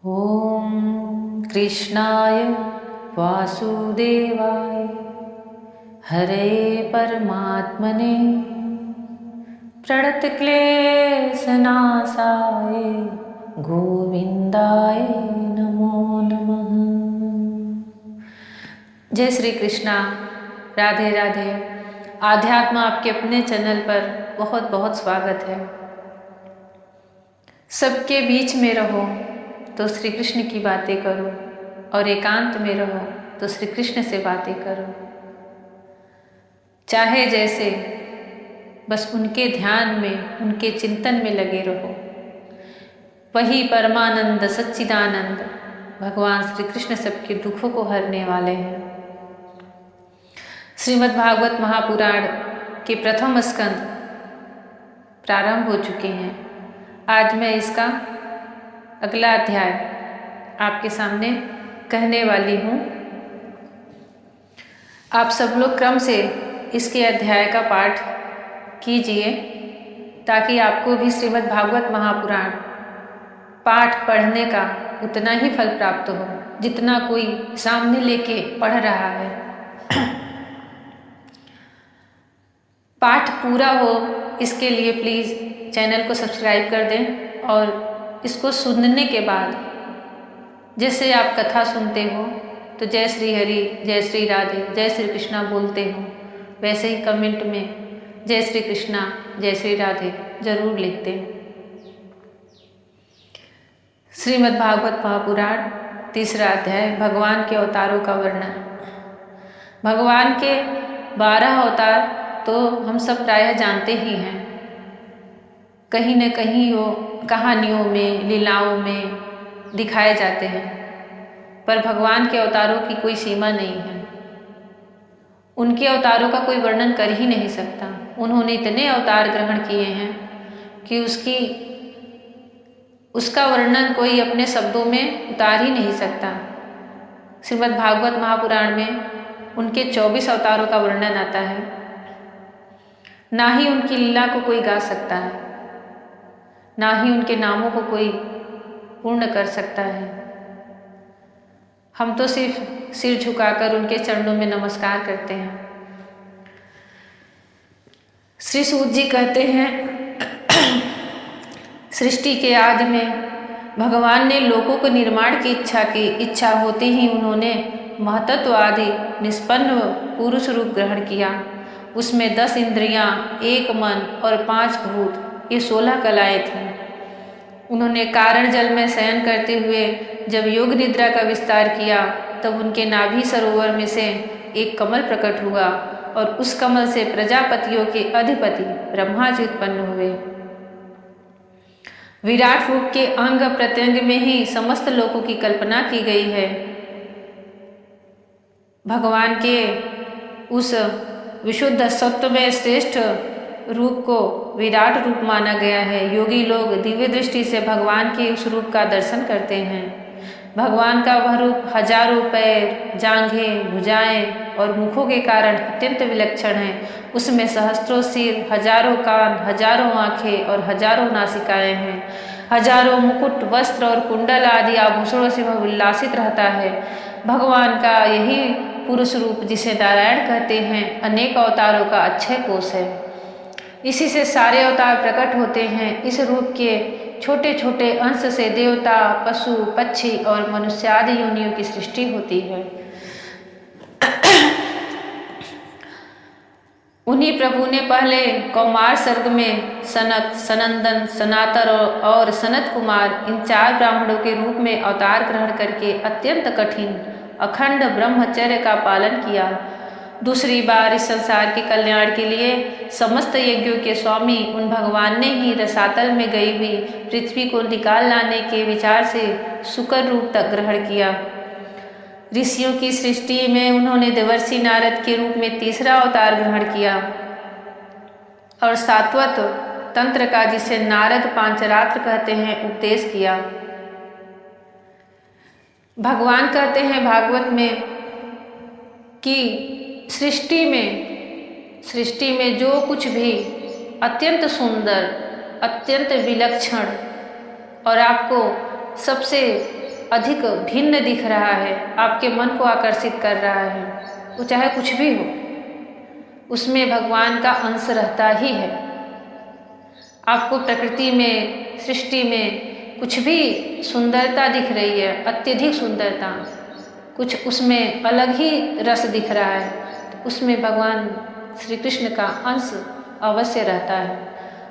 ॐ कृष्णाय वासुदेवाय हरे परमात्मने प्रणतक्लेशनाशाय गोविंदाय नमो नमः। जय श्री कृष्णा, राधे राधे। आध्यात्म आपके अपने चैनल पर बहुत बहुत स्वागत है। सबके बीच में रहो तो श्री कृष्ण की बातें करो और एकांत में रहो तो श्री कृष्ण से बातें करो। चाहे जैसे, बस उनके ध्यान में, उनके चिंतन में लगे रहो। वही परमानंद सच्चिदानंद भगवान श्री कृष्ण सबके दुखों को हरने वाले हैं। श्रीमद् भागवत महापुराण के प्रथम स्कंद प्रारंभ हो चुके हैं। आज मैं इसका अगला अध्याय आपके सामने कहने वाली हूँ। आप सब लोग क्रम से इसके अध्याय का पाठ कीजिए ताकि आपको भी श्रीमद् भागवत महापुराण पाठ पढ़ने का उतना ही फल प्राप्त हो जितना कोई सामने लेके पढ़ रहा है। पाठ पूरा हो इसके लिए प्लीज़ चैनल को सब्सक्राइब कर दें और इसको सुनने के बाद जैसे आप कथा सुनते हो तो जय श्री हरि, जय श्री राधे, जय श्री कृष्णा बोलते हो, वैसे ही कमेंट में जय श्री कृष्णा, जय श्री राधे जरूर लिखते हो। श्रीमद् भागवत महापुराण तीसरा अध्याय, भगवान के अवतारों का वर्णन। भगवान के 12 अवतार तो हम सब प्रायः जानते ही हैं। कहीं न कहीं वो कहानियों में, लीलाओं में दिखाए जाते हैं, पर भगवान के अवतारों की कोई सीमा नहीं है। उनके अवतारों का कोई वर्णन कर ही नहीं सकता। उन्होंने इतने अवतार ग्रहण किए हैं कि उसका वर्णन कोई अपने शब्दों में उतार ही नहीं सकता। श्रीमद् भागवत महापुराण में उनके 24 अवतारों का वर्णन आता है। ना ही उनकी लीला को कोई गा सकता है, ना ही उनके नामों को कोई पूर्ण कर सकता है। हम तो सिर्फ सिर झुकाकर उनके चरणों में नमस्कार करते हैं। श्री सूत जी कहते हैं, सृष्टि के आदि में भगवान ने लोकों को निर्माण की इच्छा होते ही उन्होंने महतत्व आदि निष्पन्न पुरुष रूप ग्रहण किया। उसमें 10 इंद्रियां, 1 मन और 5 भूत, ये 16 कलाएं थीं। उन्होंने कारण जल में शयन करते हुए जब योग निद्रा का विस्तार किया तब उनके नाभि सरोवर में से एक कमल प्रकट हुआ और उस कमल से प्रजापतियों के अधिपति ब्रह्मा जी उत्पन्न हुए। विराट रूप के अंग प्रत्यंग में ही समस्त लोकों की कल्पना की गई है। भगवान के उस विशुद्ध सत्व में श्रेष्ठ रूप को विराट रूप माना गया है। योगी लोग दिव्य दृष्टि से भगवान के उस रूप का दर्शन करते हैं। भगवान का वह रूप हजारों पैर, जांघें, भुजाएं और मुखों के कारण अत्यंत विलक्षण है। उसमें सहस्त्रों सिर, हजारों कान, हजारों आंखें और हजारों नासिकाएं हैं। हजारों मुकुट, वस्त्र और कुंडल आदि आभूषणों से वह उल्लासित रहता है। भगवान का यही पुरुष रूप, जिसे नारायण कहते हैं, अनेक अवतारों का अक्षय कोश है। इसी से सारे अवतार प्रकट होते हैं। इस रूप के छोटे छोटे अंश से देवता, पशु, पक्षी और मनुष्य आदि योनियों की सृष्टि होती है। उन्हीं प्रभु ने पहले कौमार सर्ग में सनक, सनंदन, सनातर और सनत कुमार इन 4 ब्राह्मणों के रूप में अवतार ग्रहण करके अत्यंत कठिन अखंड ब्रह्मचर्य का पालन किया। दूसरी बार इस संसार के कल्याण के लिए समस्त यज्ञों के स्वामी उन भगवान ने ही रसातल में गई हुई पृथ्वी को निकाल लाने के विचार से शुकर रूप तक ग्रहण किया। ऋषियों की सृष्टि में उन्होंने देवर्षि नारद के रूप में तीसरा अवतार ग्रहण किया और सात्वत तंत्र का, जिसे नारद पांचरात्र कहते हैं, उपदेश किया। भगवान कहते हैं भागवत में कि सृष्टि में जो कुछ भी अत्यंत सुंदर, अत्यंत विलक्षण और आपको सबसे अधिक भिन्न दिख रहा है, आपके मन को आकर्षित कर रहा है, वो चाहे कुछ भी हो, उसमें भगवान का अंश रहता ही है। आपको प्रकृति में, सृष्टि में कुछ भी सुंदरता दिख रही है, अत्यधिक सुंदरता, कुछ उसमें अलग ही रस दिख रहा है, तो उसमें भगवान श्री कृष्ण का अंश अवश्य रहता है,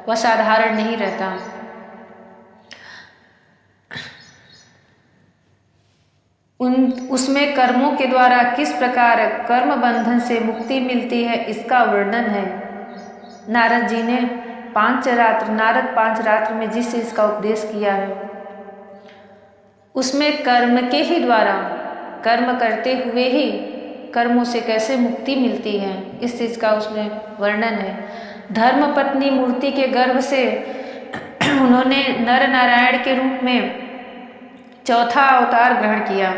वह साधारण नहीं रहता। उसमें कर्मों के द्वारा किस प्रकार कर्म बंधन से मुक्ति मिलती है, इसका वर्णन है। नारद जी ने नारद 5 रात्र में जिस चीज का उपदेश किया है, उसमें कर्म के ही द्वारा, कर्म करते हुए ही कर्मों से कैसे मुक्ति मिलती है, इस चीज का उसमें वर्णन है। धर्म पत्नी मूर्ति के गर्भ से उन्होंने नर नारायण के रूप में चौथा अवतार ग्रहण किया।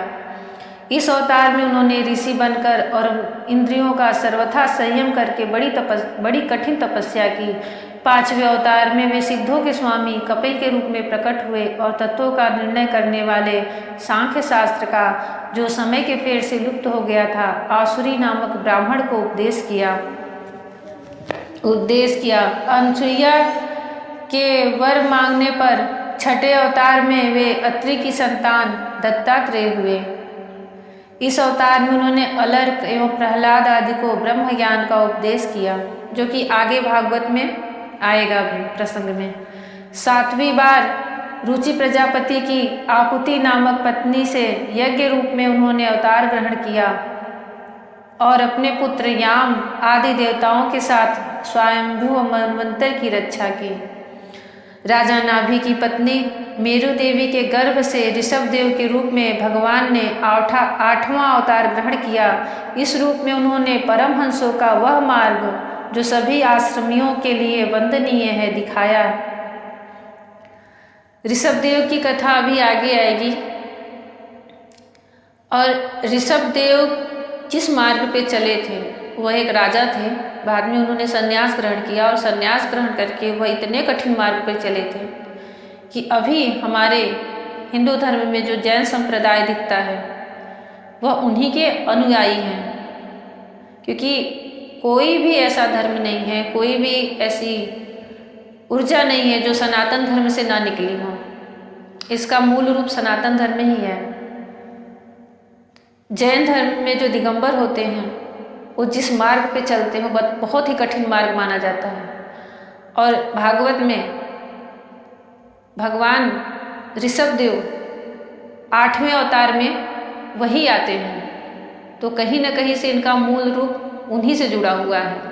इस अवतार में उन्होंने ऋषि बनकर और इंद्रियों का सर्वथा संयम करके बड़ी कठिन तपस्या की। 5वें अवतार में वे सिद्धों के स्वामी कपिल के रूप में प्रकट हुए और तत्वों का निर्णय करने वाले सांख्य शास्त्र का, जो समय के फेर से लुप्त हो गया था, आसुरी नामक ब्राह्मण को उपदेश किया। अनुसुईया के वर मांगने पर 6ठे अवतार में वे अत्रि की संतान दत्तात्रेय हुए। इस अवतार में उन्होंने अलर्क एवं प्रहलाद आदि को ब्रह्म ज्ञान का उपदेश किया, जो कि आगे भागवत में आएगा भी प्रसंग में। 7वीं बार रुचि प्रजापति की आकुति नामक पत्नी से यज्ञ रूप में उन्होंने अवतार ग्रहण किया और अपने पुत्र याम आदि देवताओं के साथ स्वयंभू मनवंतर की रक्षा की। राजा नाभि की पत्नी मेरु देवी के गर्भ से ऋषभ देव के रूप में भगवान ने 8वां अवतार ग्रहण किया। इस रूप में उन्होंने परमहंसों का वह मार्ग, जो सभी आश्रमियों के लिए वंदनीय है, दिखाया। ऋषभ देव की कथा अभी आगे आएगी। और ऋषभ देव जिस मार्ग पे चले थे, वह एक राजा थे, बाद में उन्होंने संन्यास ग्रहण किया और संन्यास ग्रहण करके वह इतने कठिन मार्ग पर चले थे कि अभी हमारे हिंदू धर्म में जो जैन संप्रदाय दिखता है, वह उन्हीं के अनुयायी हैं। क्योंकि कोई भी ऐसा धर्म नहीं है, कोई भी ऐसी ऊर्जा नहीं है जो सनातन धर्म से ना निकली हो। इसका मूल रूप सनातन धर्म ही है। जैन धर्म में जो दिगंबर होते हैं, वो जिस मार्ग पे चलते हैं, वह बहुत ही कठिन मार्ग माना जाता है। और भागवत में भगवान ऋषभ देव 8वें अवतार में वही आते हैं, तो कहीं न कहीं से इनका मूल रूप उन्हीं से जुड़ा हुआ है।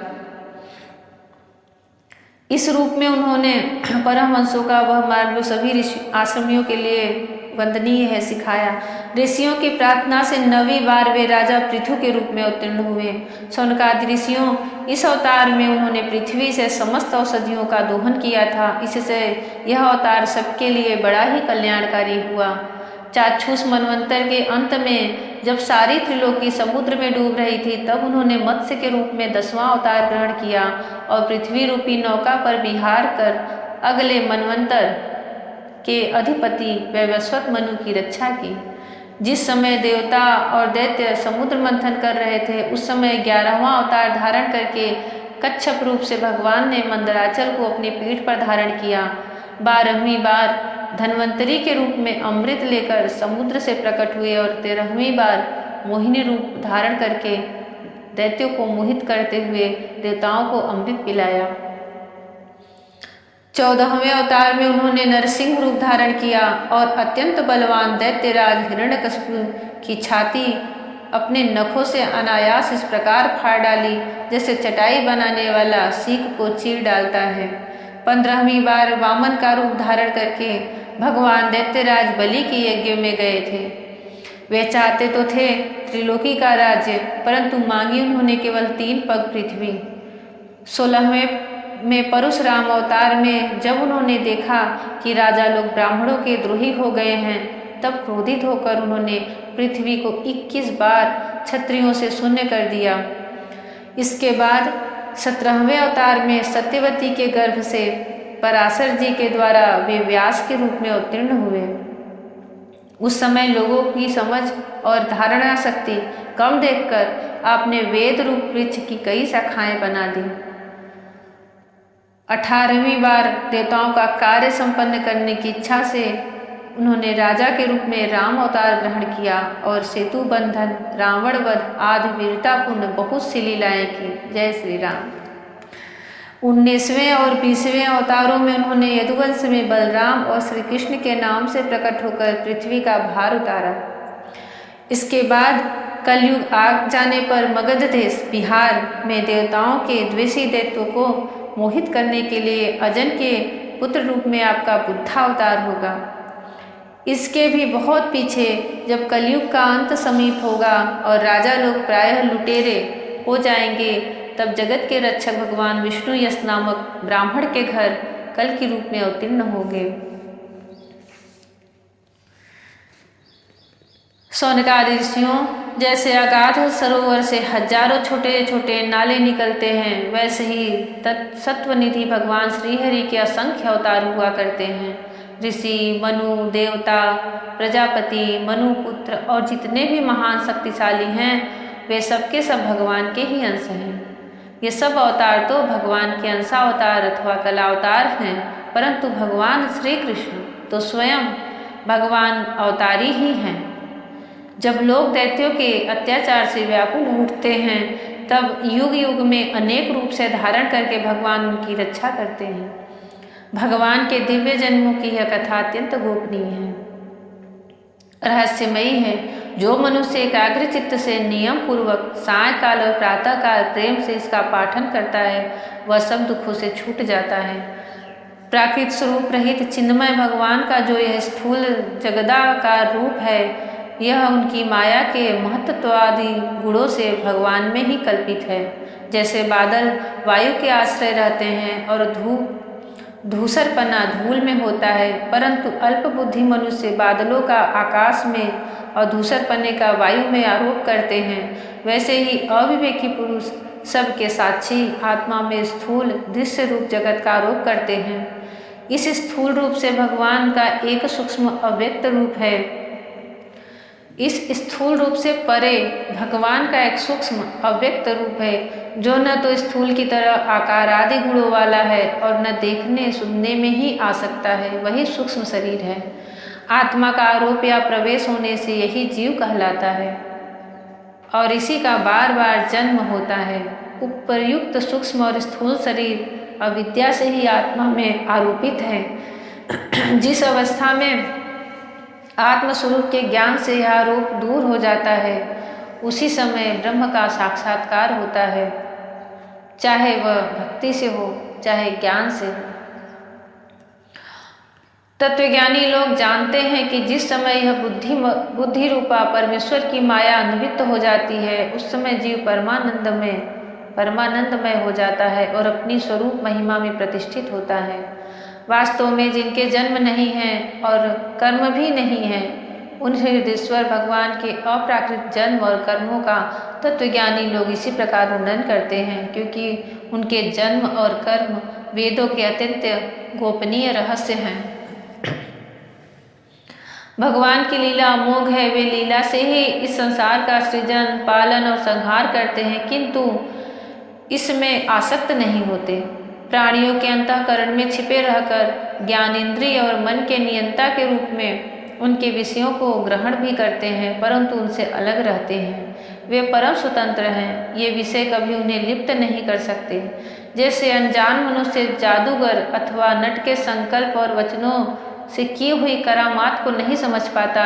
इस रूप में उन्होंने परमहंसों का वह मार्ग, जो सभी ऋषि आश्रमियों के लिए वंदनीय है, सिखाया। ऋषियों की प्रार्थना से 9वीं बार वे राजा पृथु के रूप में अवतीर्ण हुए। शौनकादि ऋषियों, इस अवतार में उन्होंने पृथ्वी से समस्त औषधियों का दोहन किया था। इससे यह अवतार सबके लिए बड़ा ही कल्याणकारी हुआ। चाक्षुष मनवंतर के अंत में जब सारी त्रिलोकी समुद्र में डूब रही थी, तब उन्होंने मत्स्य के रूप में 10वां अवतार ग्रहण किया और पृथ्वी रूपी नौका पर विहार कर अगले मनवंतर के अधिपति वैवस्वत मनु की रक्षा की। जिस समय देवता और दैत्य समुद्र मंथन कर रहे थे, उस समय 11वां अवतार धारण करके कच्छप रूप से भगवान ने मंदराचल को अपनी पीठ पर धारण किया। 12वीं बार धन्वंतरी के रूप में अमृत लेकर समुद्र से प्रकट हुए और 13वीं बार मोहिनी रूप धारण करके दैत्यों को मोहित करते हुए देवताओं को अमृत पिलाया। 14वें अवतार में उन्होंने नरसिंह रूप धारण किया और अत्यंत बलवान दैत्यराज हिरण्यकशिपु की छाती अपने नखों से अनायास इस प्रकार फाड़ डाली, जैसे चटाई बनाने वाला सीख को चीर डालता है। 15वीं बार वामन का रूप धारण करके भगवान दैत्यराज बलि के यज्ञ में गए थे। वे चाहते तो थे त्रिलोकी का राज्य, परंतु मांगी उन्होंने केवल 3 पग पृथ्वी। 16वें में परशुराम अवतार में जब उन्होंने देखा कि राजा लोग ब्राह्मणों के द्रोही हो गए हैं, तब क्रोधित होकर उन्होंने पृथ्वी को 21 बार क्षत्रियों से शून्य कर दिया। इसके बाद 17वें अवतार में सत्यवती के गर्भ से पराशर जी के द्वारा वे व्यास के रूप में अवतीर्ण हुए उस समय लोगों की समझ और धारणा शक्ति कम देखकर आपने वेद रूप वृक्ष की कई शाखाएं बना दी। 18वीं बार देवताओं का कार्य संपन्न करने की इच्छा से उन्होंने राजा के रूप में राम अवतार ग्रहण किया और सेतु बंधन, रावण वध आदि वीरतापूर्ण बहुत सी लीलाएं की। जय श्री राम। 19वें और 20वें अवतारों में उन्होंने यदुवंश में बलराम और श्री कृष्ण के नाम से प्रकट होकर पृथ्वी का भार उतारा। इसके बाद कलयुग आ जाने पर मगध देश बिहार में देवताओं के द्वेषी दैत्यों को मोहित करने के लिए अजन के पुत्र रूप में आपका बुद्धावतार होगा। इसके भी बहुत पीछे जब कलयुग का अंत समीप होगा और राजा लोग प्रायः लुटेरे हो जाएंगे, तब जगत के रक्षक भगवान विष्णु यश नामक ब्राह्मण के घर कल के रूप में अवतीर्ण होंगे। शौनकादि ऋषियों, जैसे अगाध सरोवर से हजारों छोटे छोटे नाले निकलते हैं, वैसे ही सत्वनिधि भगवान श्रीहरि के असंख्य अवतार हुआ करते हैं। ऋषि, मनु, देवता, प्रजापति, मनुपुत्र और जितने भी महान शक्तिशाली हैं, वे सबके सब भगवान के ही अंश हैं। ये सब अवतार तो भगवान के अंशावतार अथवा कलावतार हैं, परंतु भगवान श्री कृष्ण तो स्वयं भगवान अवतारी ही हैं। जब लोग दैत्यों के अत्याचार से व्याकुल उठते हैं, तब युग युग में अनेक रूप से धारण करके भगवान उनकी रक्षा करते हैं। भगवान के दिव्य जन्मों की यह कथा अत्यंत गोपनीय है, रहस्यमयी है। जो मनुष्य एकाग्र चित्त से नियम पूर्वक सायकाल और प्रातःकाल प्रेम से इसका पाठन करता है, वह सब दुखों से छूट जाता है। प्राकृत स्वरूप रहित चिन्मय भगवान का जो यह स्थूल जगदाकार रूप है, यह उनकी माया के महत्त्वादि गुणों से भगवान में ही कल्पित है। जैसे बादल वायु के आश्रय रहते हैं और धूसरपना धूल में होता है, परंतु अल्प बुद्धि मनुष्य बादलों का आकाश में और धूसरपने का वायु में आरोप करते हैं, वैसे ही अविवेकी पुरुष सबके साक्षी आत्मा में स्थूल दृश्य रूप जगत का आरोप करते हैं। इस स्थूल रूप से भगवान का एक सूक्ष्म अव्यक्त रूप है। इस स्थूल रूप से परे भगवान का एक सूक्ष्म अव्यक्त रूप है, जो न तो स्थूल की तरह आकार आदि गुणों वाला है और न देखने सुनने में ही आ सकता है, वही सूक्ष्म शरीर है। आत्मा का आरोप या प्रवेश होने से यही जीव कहलाता है और इसी का बार बार जन्म होता है। उपर्युक्त सूक्ष्म और स्थूल शरीर अविद्या से ही आत्मा में आरोपित है। जिस अवस्था में आत्मस्वरूप के ज्ञान से यह आरोप दूर हो जाता है, उसी समय ब्रह्म का साक्षात्कार होता है, चाहे वह भक्ति से हो चाहे ज्ञान से हो। तत्वज्ञानी लोग जानते हैं कि जिस समय यह बुद्धि रूपा परमेश्वर की माया निवृत्त हो जाती है, उस समय जीव परमानंदमय हो जाता है और अपनी स्वरूप महिमा में प्रतिष्ठित होता है। वास्तव में जिनके जन्म नहीं है और कर्म भी नहीं है, उन हृदयेश्वर भगवान के अप्राकृत जन्म और कर्मों का तत्वज्ञानी लोग इसी प्रकार वर्णन करते हैं, क्योंकि उनके जन्म और कर्म वेदों के अत्यंत गोपनीय रहस्य हैं। भगवान की लीला अमोघ है। वे लीला से ही इस संसार का सृजन, पालन और संहार करते हैं, किंतु इसमें आसक्त नहीं होते। प्राणियों के अंतःकरण में छिपे रहकर ज्ञानेंद्रिय और मन के नियंता के रूप में उनके विषयों को ग्रहण भी करते हैं, परंतु उनसे अलग रहते हैं। वे परम स्वतंत्र हैं। ये विषय कभी उन्हें लिप्त नहीं कर सकते। जैसे अनजान मनुष्य जादूगर अथवा नट के संकल्प और वचनों से की हुई करामात को नहीं समझ पाता,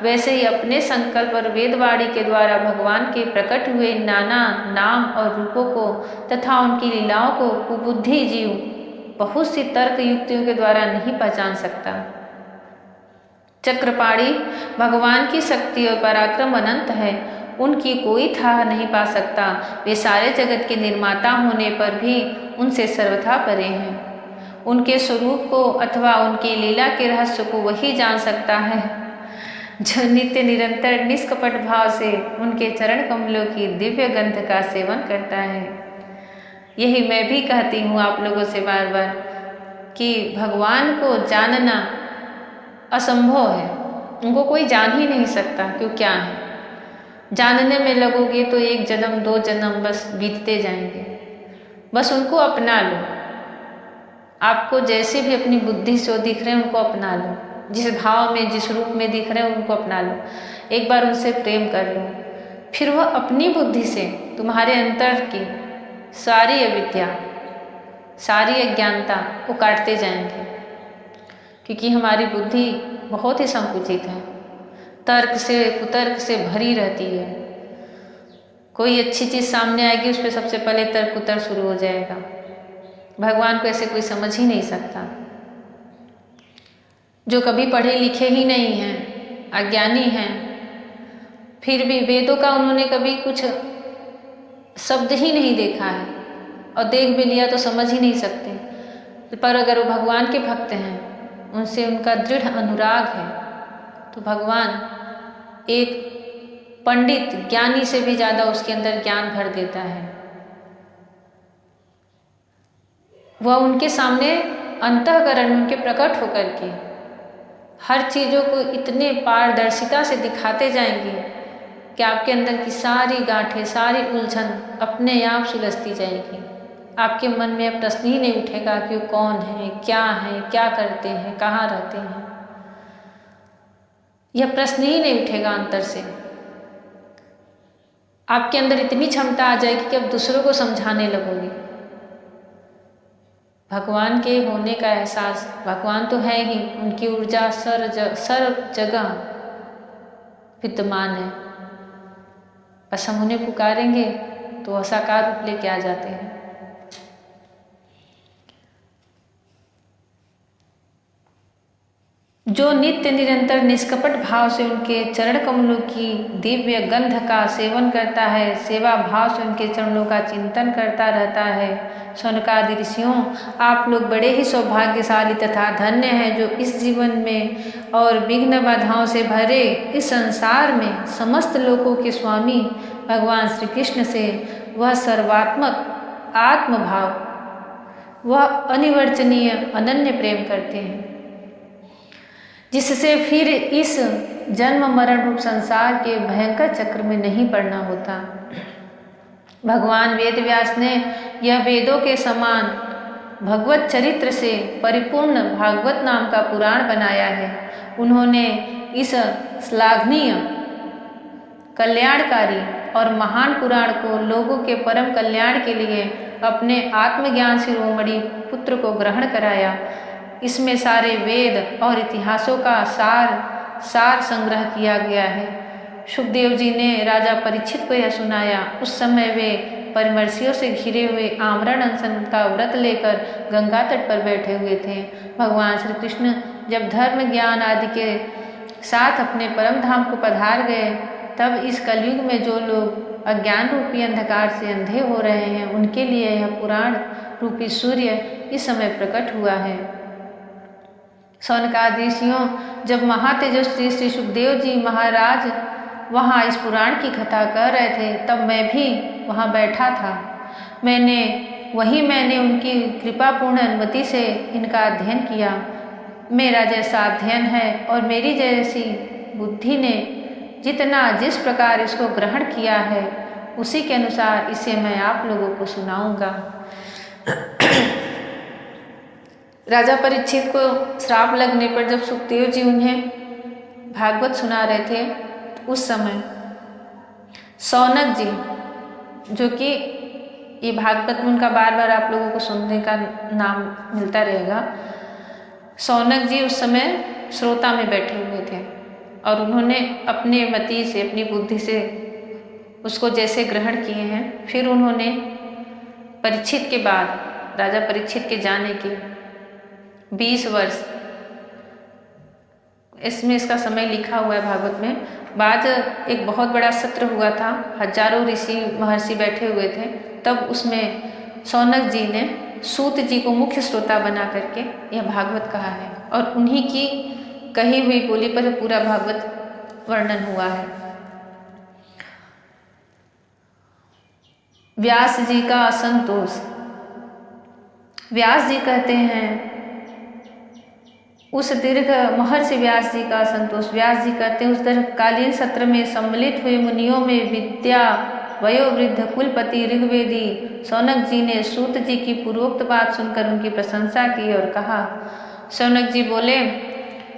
वैसे ही अपने संकल्प और वेदवाणी के द्वारा भगवान के प्रकट हुए नाना नाम और रूपों को तथा उनकी लीलाओं को कुबुद्धि जीव बहुत सी तर्क युक्तियों के द्वारा नहीं पहचान सकता। चक्रपाणी भगवान की शक्ति और पराक्रम अनंत है, उनकी कोई था नहीं पा सकता। वे सारे जगत के निर्माता होने पर भी उनसे सर्वथा परे हैं। उनके स्वरूप को अथवा उनकी लीला के रहस्य को वही जान सकता है जो नित्य निरंतर निष्कपट भाव से उनके चरण कमलों की दिव्य गंध का सेवन करता है। यही मैं भी कहती हूँ आप लोगों से बार बार कि भगवान को जानना असंभव है, उनको कोई जान ही नहीं सकता कि वो क्या है। जानने में लगोगे तो 1 जन्म 2 जन्म बस बीतते जाएंगे। बस उनको अपना लो। आपको जैसे भी अपनी बुद्धि से वो दिख रहे हैं उनको अपना लो। जिस भाव में जिस रूप में दिख रहे हैं उनको अपना लो। एक बार उनसे प्रेम कर लो, फिर वह अपनी बुद्धि से तुम्हारे अंतर की सारी अविद्या, सारी अज्ञानता को काटते जाएंगे। क्योंकि हमारी बुद्धि बहुत ही संकुचित है, तर्क से कुतर्क से भरी रहती है। कोई अच्छी चीज़ सामने आएगी उस पर सबसे पहले तर्क कुतर्क शुरू हो जाएगा। भगवान को ऐसे कोई समझ ही नहीं सकता। जो कभी पढ़े लिखे ही नहीं हैं, अज्ञानी हैं, फिर भी वेदों का उन्होंने कभी कुछ शब्द ही नहीं देखा है, और देख भी लिया तो समझ ही नहीं सकते। पर अगर वो भगवान के भक्त हैं, उनसे उनका दृढ़ अनुराग है, तो भगवान एक पंडित ज्ञानी से भी ज़्यादा उसके अंदर ज्ञान भर देता है। वह उनके सामने अंतःकरण उनके प्रकट होकर के हर चीज़ों को इतने पारदर्शिता से दिखाते जाएंगे कि आपके अंदर की सारी गांठें, सारी उलझन अपने आप सुलझती जाएगी। आपके मन में अब प्रश्न ही नहीं उठेगा कि वो कौन है, क्या करते हैं, कहाँ रहते हैं। यह प्रश्न ही नहीं उठेगा अंतर से। आपके अंदर इतनी क्षमता आ जाएगी कि अब दूसरों को समझाने लगोगे। भगवान के होने का एहसास, भगवान तो है ही, उनकी ऊर्जा सर्व जगह विद्यमान है। बस हम उन्हें पुकारेंगे तो वह साकार रूप लेके आ जाते हैं। जो नित्य निरंतर निष्कपट भाव से उनके चरण कमलों की दिव्य गंध का सेवन करता है, सेवा भाव से उनके चरणों का चिंतन करता रहता है। शौनकादि ऋषियों, आप लोग बड़े ही सौभाग्यशाली तथा धन्य हैं, जो इस जीवन में और विघ्न बाधाओं से भरे इस संसार में समस्त लोकों के स्वामी भगवान श्री कृष्ण से वह सर्वात्मक आत्मभाव, वह अनिवर्चनीय अनन्य प्रेम करते हैं, जिससे फिर इस जन्म मरण रूप संसार के भयंकर चक्र में नहीं पड़ना होता। भगवान वेद व्यास ने यह वेदों के समान भगवत चरित्र से परिपूर्ण भागवत नाम का पुराण बनाया है। उन्होंने इस श्लाघनीय, कल्याणकारी और महान पुराण को लोगों के परम कल्याण के लिए अपने आत्मज्ञान शिरोमणि पुत्र को ग्रहण कराया। इसमें सारे वेद और इतिहासों का सार संग्रह किया गया है। सुखदेव जी ने राजा परीक्षित को यह सुनाया। उस समय वे परिमर्शियों से घिरे हुए आमरण अनशन का व्रत लेकर गंगा तट पर बैठे हुए थे। भगवान श्री कृष्ण जब धर्म ज्ञान आदि के साथ अपने परम धाम को पधार गए, तब इस कलयुग में जो लोग अज्ञान रूपी अंधकार से अंधे हो रहे हैं, उनके लिए यह पुराण रूपी सूर्य इस समय प्रकट हुआ है। शौनकादि ऋषियों, जब महातेजस्वी श्री सुखदेव जी महाराज वहाँ इस पुराण की कथा कर रहे थे, तब मैं भी वहाँ बैठा था। मैंने उनकी कृपापूर्ण अनुमति से इनका अध्ययन किया। मेरा जैसा अध्ययन है और मेरी जैसी बुद्धि ने जिस प्रकार इसको ग्रहण किया है, उसी के अनुसार इसे मैं आप लोगों को सुनाऊंगा। राजा परीक्षित को श्राप लगने पर जब सुखदेव जी उन्हें भागवत सुना रहे थे, उस समय शौनक जी, जो कि ये भागवत में उनका बार बार आप लोगों को सुनने का नाम मिलता रहेगा, शौनक जी उस समय श्रोता में बैठे हुए थे और उन्होंने अपने मति से, अपनी बुद्धि से उसको जैसे ग्रहण किए हैं। फिर उन्होंने परीक्षित के बाद, राजा परीक्षित के जाने के 20 वर्ष, इसमें इसका समय लिखा हुआ है भागवत में, बाद एक बहुत बड़ा सत्र हुआ था, हजारों ऋषि महर्षि बैठे हुए थे। तब उसमें शौनक जी ने सूत जी को मुख्य श्रोता बना करके यह भागवत कहा है और उन्हीं की कही हुई बोली पर पूरा भागवत वर्णन हुआ है। व्यास जी का असंतोष। व्यास जी कहते हैं उस दीर्घ महर्षि व्यास जी का संतोष। व्यास जी कहते हैं, उस दीर्घकालीन सत्र में सम्मिलित हुए मुनियों में विद्या वयोवृद्ध कुलपति ऋग्वेदी शौनक जी ने सूत जी की पूर्वोक्त बात सुनकर उनकी प्रशंसा की और कहा। शौनक जी बोले,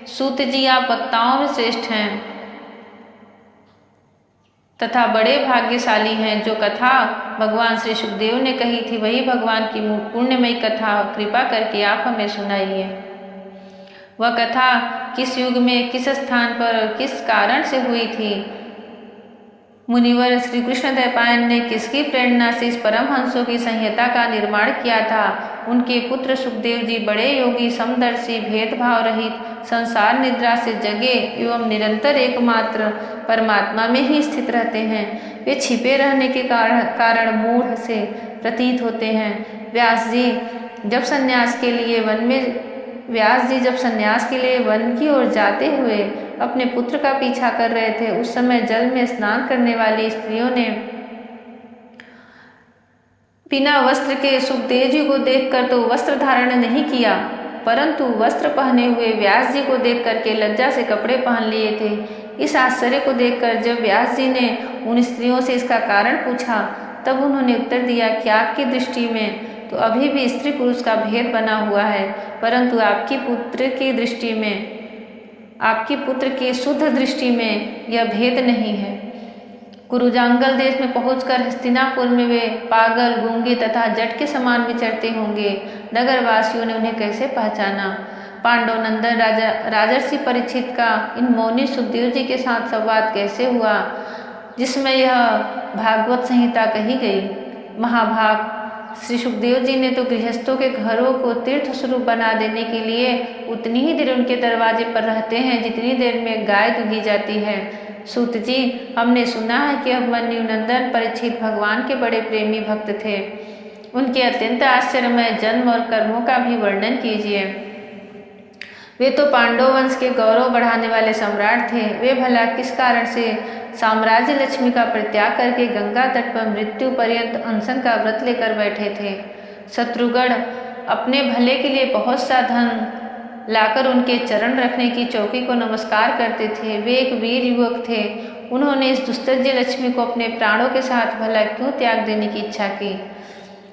सूत जी, आप वक्ताओं में श्रेष्ठ हैं तथा बड़े भाग्यशाली हैं। जो कथा भगवान श्री सुखदेव ने कही थी, वही भगवान की पुण्यमयी कथा कृपा करके आप हमें सुनाइए। वह कथा किस युग में, किस स्थान पर और किस कारण से हुई थी? मुनिवर श्री कृष्ण द्वैपायन ने किसकी प्रेरणा से इस परमहंसों की संहिता का निर्माण किया था? उनके पुत्र सुखदेव जी बड़े योगी, समदर्शी, भेदभाव रहित, संसार निद्रा से जगे एवं निरंतर एकमात्र परमात्मा में ही स्थित रहते हैं। वे छिपे रहने के कारण मूढ़ से प्रतीत होते हैं। व्यास जी जब संन्यास के लिए वन की ओर जाते हुए अपने पुत्र का पीछा कर रहे थे, उस समय जल में स्नान करने वाली स्त्रियों ने बिना वस्त्र के सुखदेव जी को देखकर तो वस्त्र धारण नहीं किया, परंतु वस्त्र पहने हुए व्यास जी को देख करके लज्जा से कपड़े पहन लिए थे। इस आश्चर्य को देखकर जब व्यास जी ने उन स्त्रियों से इसका कारण पूछा, तब उन्होंने उत्तर दिया कि आपकी दृष्टि में तो अभी भी स्त्री पुरुष का भेद बना हुआ है, परंतु आपकी पुत्र की शुद्ध दृष्टि में यह भेद नहीं है। कुरुजांगल देश में पहुंचकर हस्तिनापुर में वे पागल, गूंगे तथा जट के समान विचरते होंगे। नगरवासियों ने उन्हें कैसे पहचाना? पांडव नंदन राजर्षि परीक्षित का इन मौनी सुखदेव जी के साथ संवाद कैसे हुआ, जिसमें यह भागवत संहिता कही गई? महाभाग श्री सुखदेव जी ने तो गृहस्थों के घरों को तीर्थ स्वरूप बना देने के लिए उतनी ही देर उनके दरवाजे पर रहते हैं जितनी देर में गाय दूही जाती है। सूत जी, हमने सुना है कि अभिमन्यु नंदन परीक्षित भगवान के बड़े प्रेमी भक्त थे। उनके अत्यंत आश्चर्यमय जन्म और कर्मों का भी वर्णन कीजिए। वे तो पांडव वंश के गौरव बढ़ाने वाले सम्राट थे। वे भला किस कारण से साम्राज्य लक्ष्मी का परित्याग करके गंगा तट पर मृत्यु पर्यंत अनशन का व्रत लेकर बैठे थे? शत्रुगण अपने भले के लिए बहुत सा धन लाकर उनके चरण रखने की चौकी को नमस्कार करते थे। वे एक वीर युवक थे। उन्होंने इस दुस्तज्य लक्ष्मी को अपने प्राणों के साथ भला क्यों त्याग देने की इच्छा की?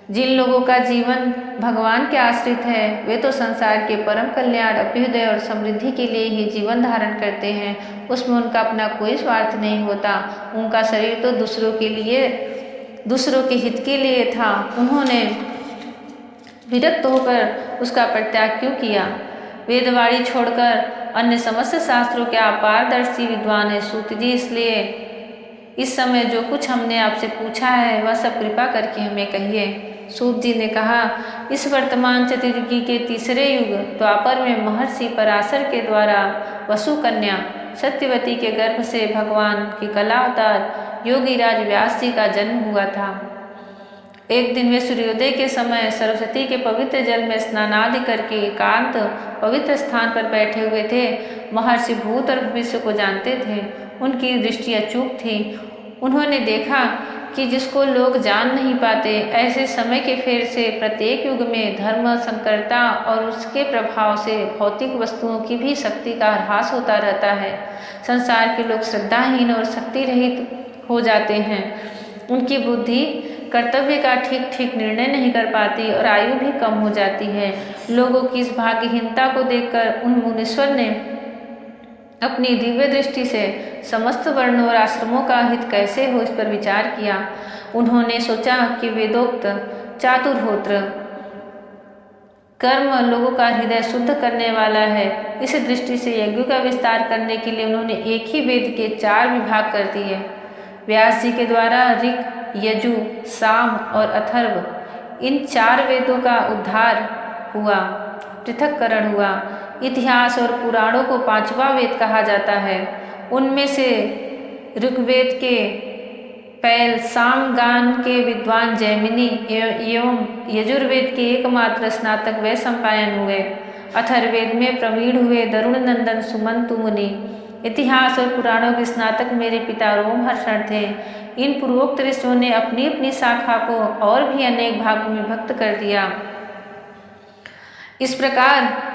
जिन लोगों का जीवन भगवान के आश्रित है, वे तो संसार के परम कल्याण, अभ्युदय और समृद्धि के लिए ही जीवन धारण करते हैं। उसमें उनका अपना कोई स्वार्थ नहीं होता। उनका शरीर तो दूसरों के हित के लिए था। उन्होंने विरक्त होकर उसका परित्याग क्यों किया? वेदवाणी छोड़कर अन्य समस्त शास्त्रों के अपारदर्शी विद्वान है सूत जी, इसलिए इस समय जो कुछ हमने आपसे पूछा है वह सब कृपा करके हमें कहिए। सूत जी ने कहा, इस वर्तमान चतुर्युगी के तीसरे युग द्वापर में महर्षि पराशर के द्वारा वसु कन्या सत्यवती के गर्भ से भगवान के कलावतार योगीराज व्यास जी का जन्म हुआ था। एक दिन वे सूर्योदय के समय सरस्वती के पवित्र जल में स्नानादि करके एकांत पवित्र स्थान पर बैठे हुए थे। महर्षि भूत और भविष्य को जानते थे। उनकी दृष्टि अचूक थी। उन्होंने देखा कि जिसको लोग जान नहीं पाते, ऐसे समय के फेर से प्रत्येक युग में धर्म संकरता और उसके प्रभाव से भौतिक वस्तुओं की भी शक्ति का ह्रास होता रहता है। संसार के लोग श्रद्धाहीन और शक्ति रहित हो जाते हैं। उनकी बुद्धि कर्तव्य का ठीक ठीक निर्णय नहीं कर पाती और आयु भी कम हो जाती है। लोगों की इस भाग्यहीनता को देखकर उन मुनीश्वर ने अपनी दिव्य दृष्टि से समस्त वर्णों और आश्रमों का हित कैसे हो, इस पर विचार किया। उन्होंने सोचा कि वेदोक्त चातुर्होत्र कर्म लोगों का हृदय शुद्ध करने वाला है। इस दृष्टि से यज्ञ का विस्तार करने के लिए उन्होंने एक ही वेद के 4 विभाग कर दिए। व्यास जी के द्वारा ऋक, यजु, साम और अथर्व, इन 4 वेदों का उद्धार हुआ, पृथक्करण हुआ। इतिहास और पुराणों को 5वां वेद कहा जाता है। उनमें से ऋग्वेद के पैल, सामगान के विद्वान जैमिनी एवं यजुर्वेद के एकमात्र स्नातक वैशंपायन हुए। अथर्ववेद में प्रवीण हुए दरुण नंदन सुमंतु मुनि। इतिहास और पुराणों के स्नातक मेरे पिता रोमहर्षण थे। इन पूर्वोक्त ऋषियों ने अपनी अपनी शाखा को और भी अनेक भागों में विभक्त कर दिया। इस प्रकार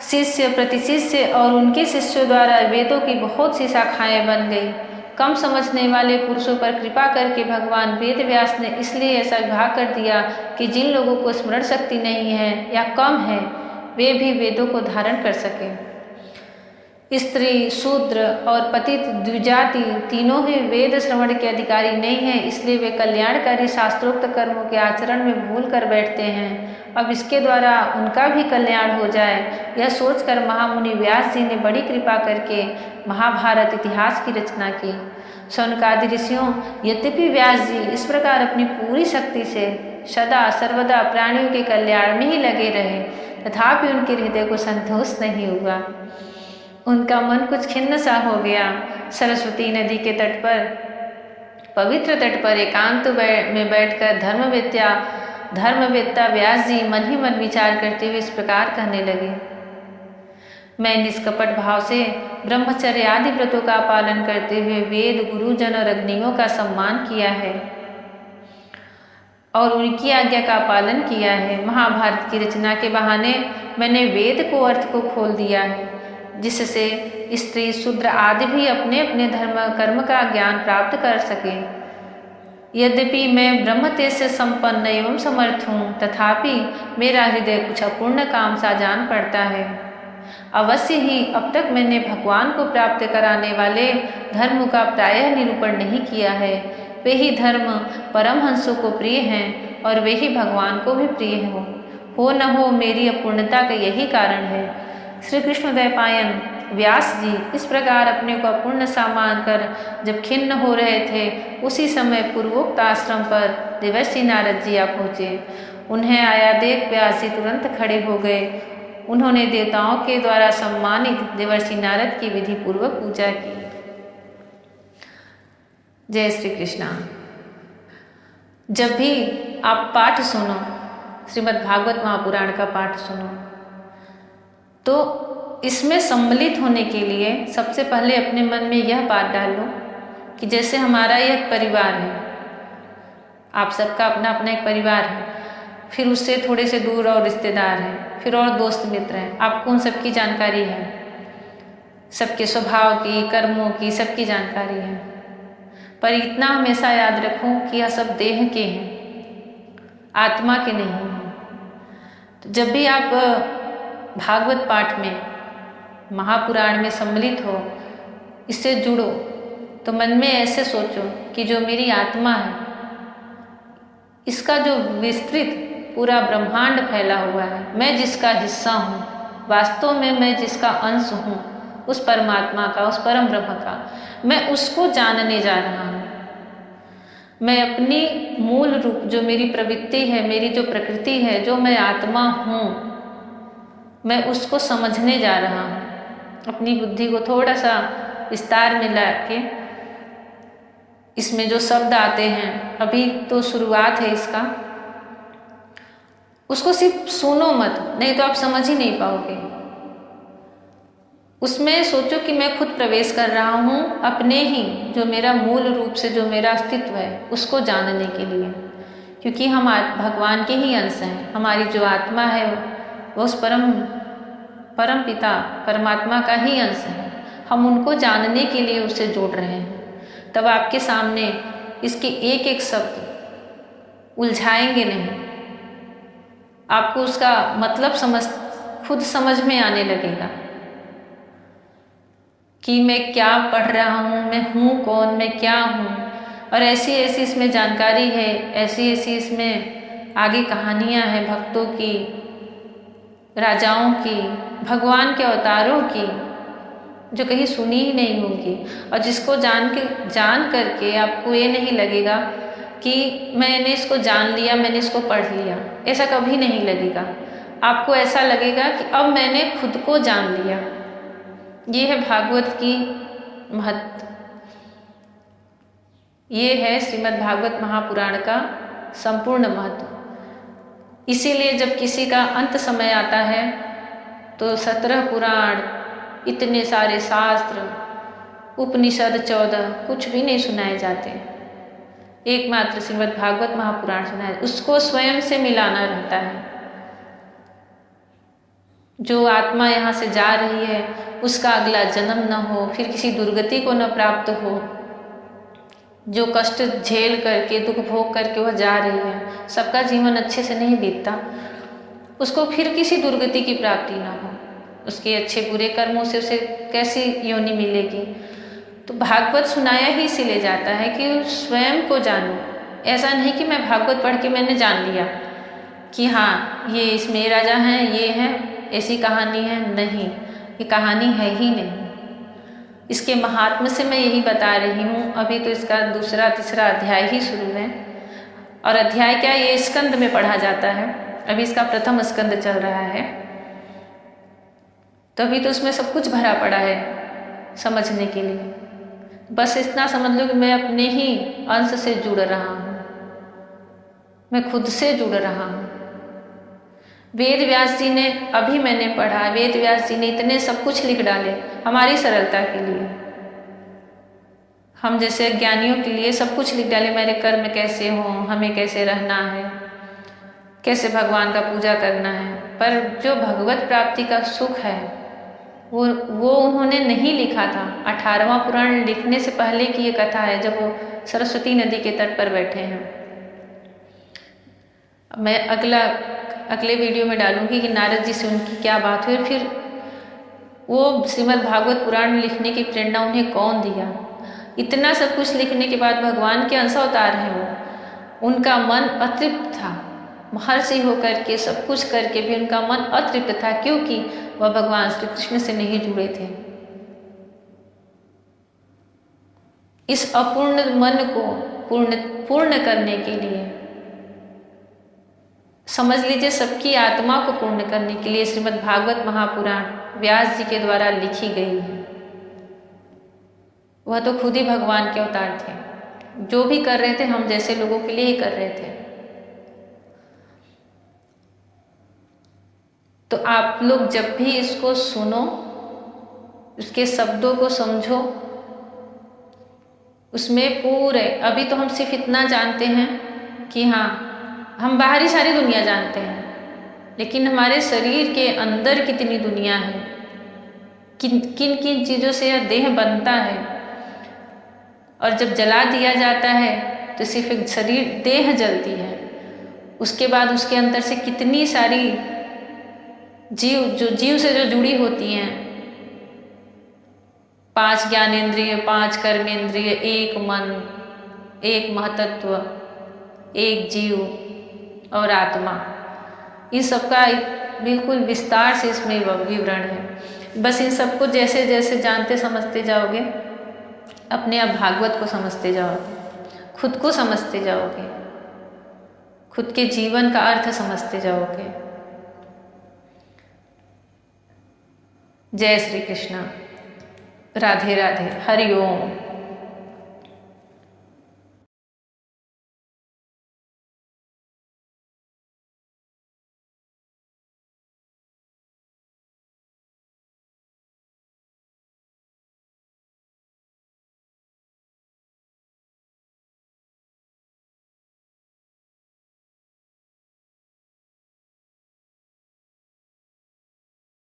शिष्य प्रति शिष्य और उनके शिष्यों द्वारा वेदों की बहुत सी शाखाएं बन गई। कम समझने वाले पुरुषों पर कृपा करके भगवान वेद व्यास ने इसलिए ऐसा विभाग कर दिया कि जिन लोगों को स्मरण शक्ति नहीं है या कम है वे भी वेदों को धारण कर सकें। स्त्री, शूद्र और पतित द्विजाति तीनों ही वेद श्रवण के अधिकारी नहीं हैं, इसलिए वे कल्याणकारी शास्त्रोक्त कर्मों के आचरण में भूल कर बैठते हैं। अब इसके द्वारा उनका भी कल्याण हो जाए, यह सोचकर महामुनि व्यास जी ने बड़ी कृपा करके महाभारत इतिहास की रचना की। शौनकादि ऋषियों, यद्यपि व्यास जी इस प्रकार अपनी पूरी शक्ति से सदा सर्वदा प्राणियों के कल्याण में ही लगे रहे, तथापि उनके हृदय को संतोष नहीं हुआ। उनका मन कुछ खिन्न सा हो गया। सरस्वती नदी के तट पर, पवित्र तट पर एकांत में बैठकर धर्मवेत्ता व्यास जी मन ही मन विचार करते हुए इस प्रकार कहने लगे। मैं निष्कपट भाव से ब्रह्मचर्य आदि व्रतों का पालन करते हुए वेद, गुरुजन और अग्नियों का सम्मान किया है और उनकी आज्ञा का पालन किया है। महाभारत की रचना के बहाने मैंने वेद को अर्थ को खोल दिया है, जिससे स्त्री, शूद्र आदि भी अपने अपने धर्म कर्म का ज्ञान प्राप्त कर सके। यद्यपि मैं ब्रह्म तेज से संपन्न एवं समर्थ हूँ, तथापि मेरा हृदय कुछ अपूर्ण काम सा जान पड़ता है। अवश्य ही अब तक मैंने भगवान को प्राप्त कराने वाले धर्म का प्रायः निरूपण नहीं किया है। वे ही धर्म परमहंसों को प्रिय हैं और वे ही भगवान को भी प्रिय हो न हो मेरी अपूर्णता का यही कारण है। श्री कृष्णद्वैपायन व्यास जी इस प्रकार अपने को अपूर्ण सा मानकर जब खिन्न हो रहे थे, उसी समय पूर्वोक्त आश्रम पर देवर्षि नारद जी आ पहुँचे। उन्हें आया देख व्यास जी तुरंत खड़े हो गए। उन्होंने देवताओं के द्वारा सम्मानित देवर्षि नारद की विधि पूर्वक पूजा की। जय श्री कृष्णा। जब भी आप पाठ सुनो, श्रीमद् भागवत महापुराण का पाठ सुनो, तो इसमें सम्मिलित होने के लिए सबसे पहले अपने मन में यह बात डाल लो कि जैसे हमारा यह परिवार है, आप सबका अपना अपना एक परिवार है, फिर उससे थोड़े से दूर और रिश्तेदार हैं, फिर और दोस्त मित्र हैं, आपको उन सबकी जानकारी है, सबके स्वभाव की, कर्मों की, सबकी जानकारी है। पर इतना हमेशा याद रखो कि यह सब देह के हैं, आत्मा के नहीं हैं। तो जब भी आप भागवत पाठ में, महापुराण में सम्मिलित हो, इससे जुड़ो, तो मन में ऐसे सोचो कि जो मेरी आत्मा है, इसका जो विस्तृत पूरा ब्रह्मांड फैला हुआ है, मैं जिसका हिस्सा हूँ, वास्तव में मैं जिसका अंश हूँ, उस परमात्मा का, उस परम ब्रह्म का, मैं उसको जानने जा रहा हूँ। मैं अपनी मूल रूप, जो मेरी प्रवृत्ति है, मेरी जो प्रकृति है, जो मैं आत्मा हूँ, मैं उसको समझने जा रहा हूँ। अपनी बुद्धि को थोड़ा सा विस्तार में ला के, इसमें जो शब्द आते हैं, अभी तो शुरुआत है इसका, उसको सिर्फ सुनो मत, नहीं तो आप समझ ही नहीं पाओगे। उसमें सोचो कि मैं खुद प्रवेश कर रहा हूँ अपने ही, जो मेरा मूल रूप से जो मेरा अस्तित्व है, उसको जानने के लिए, क्योंकि हम भगवान के ही अंश हैं। हमारी जो आत्मा है वो उस परम पिता परमात्मा का ही अंश है। हम उनको जानने के लिए उसे जोड़ रहे हैं। तब आपके सामने इसके एक एक शब्द उलझाएंगे नहीं, आपको उसका मतलब खुद समझ में आने लगेगा कि मैं क्या पढ़ रहा हूँ, मैं हूँ कौन, मैं क्या हूँ। और ऐसी ऐसी इसमें जानकारी है, ऐसी ऐसी इसमें आगे कहानियाँ हैं भक्तों की, राजाओं की, भगवान के अवतारों की, जो कहीं सुनी ही नहीं होंगी, और जिसको जान करके आपको ये नहीं लगेगा कि मैंने इसको जान लिया, मैंने इसको पढ़ लिया, ऐसा कभी नहीं लगेगा। आपको ऐसा लगेगा कि अब मैंने खुद को जान लिया। ये है भागवत की महत्व, ये है श्रीमद् भागवत महापुराण का संपूर्ण महत्व। इसीलिए जब किसी का अंत समय आता है तो 17 पुराण, इतने सारे शास्त्र, उपनिषद 14 कुछ भी नहीं सुनाए जाते, एकमात्र श्रीमद् भागवत महापुराण सुनाए, उसको स्वयं से मिलाना रहता है। जो आत्मा यहाँ से जा रही है उसका अगला जन्म न हो, फिर किसी दुर्गति को न प्राप्त हो। जो कष्ट झेल करके, दुख भोग करके वह जा रही है, सबका जीवन अच्छे से नहीं बीतता, उसको फिर किसी दुर्गति की प्राप्ति ना हो। उसके अच्छे बुरे कर्मों से उसे कैसी योनि मिलेगी। तो भागवत सुनाया ही इसीलिए जाता है कि स्वयं को जानो। ऐसा नहीं कि मैं भागवत पढ़ के मैंने जान लिया कि हाँ ये इसमें राजा हैं, ये हैं, ऐसी कहानी है। नहीं, ये कहानी है ही नहीं। इसके महात्म्य से मैं यही बता रही हूँ। अभी तो इसका दूसरा तीसरा अध्याय ही शुरू है, और अध्याय क्या, ये स्कंद में पढ़ा जाता है। अभी इसका प्रथम स्कंद चल रहा है, तो अभी तो उसमें सब कुछ भरा पड़ा है समझने के लिए। बस इतना समझ लो कि मैं अपने ही अंश से जुड़ रहा हूँ, मैं खुद से जुड़ रहा हूँ। वेद व्यास जी ने, अभी मैंने पढ़ा, वेद व्यास जी ने इतने सब कुछ लिख डाले हमारी सरलता के लिए, हम जैसे ज्ञानियों के लिए सब कुछ लिख डाले। मेरे कर्म कैसे हों, हमें कैसे रहना है, कैसे भगवान का पूजा करना है। पर जो भगवत प्राप्ति का सुख है वो उन्होंने नहीं लिखा था। 18वां पुराण लिखने से पहले की ये कथा है, जब वो सरस्वती नदी के तट पर बैठे हैं। मैं अगले वीडियो में डालूंगी कि नारद जी से उनकी क्या बात हुई, और फिर वो श्रीमद् भागवत पुराण लिखने की प्रेरणा उन्हें कौन दिया। इतना सब कुछ लिखने के बाद भगवान के अंशावतार हैं वो, उनका मन अतृप्त था। महर्षि होकर के सब कुछ करके भी उनका मन अतृप्त था, क्योंकि वह भगवान श्री कृष्ण से नहीं जुड़े थे। इस अपूर्ण मन को पूर्ण करने के लिए, समझ लीजिए सबकी आत्मा को पूर्ण करने के लिए श्रीमद् भागवत महापुराण व्यास जी के द्वारा लिखी गई है। वह तो खुद ही भगवान के अवतार थे, जो भी कर रहे थे हम जैसे लोगों के लिए ही कर रहे थे। तो आप लोग जब भी इसको सुनो, उसके शब्दों को समझो, उसमें पूरे, अभी तो हम सिर्फ इतना जानते हैं कि हाँ हम बाहरी सारी दुनिया जानते हैं, लेकिन हमारे शरीर के अंदर कितनी दुनिया है, किन किन किन चीज़ों से यह देह बनता है। और जब जला दिया जाता है तो सिर्फ एक शरीर देह जलती है, उसके बाद उसके अंदर से कितनी सारी जीव से जो जुड़ी होती हैं, 5 ज्ञानेंद्रिय, 5 कर्मेंद्रिय, 1 मन, 1 महतत्व, 1 जीव और आत्मा, इन सबका बिल्कुल विस्तार से इसमें विवरण है। बस इन सबको जैसे जैसे जानते समझते जाओगे, अपने आप भागवत को समझते जाओगे, खुद को समझते जाओगे, खुद के जीवन का अर्थ समझते जाओगे। जय श्री कृष्ण, राधे राधे, हरि ओम।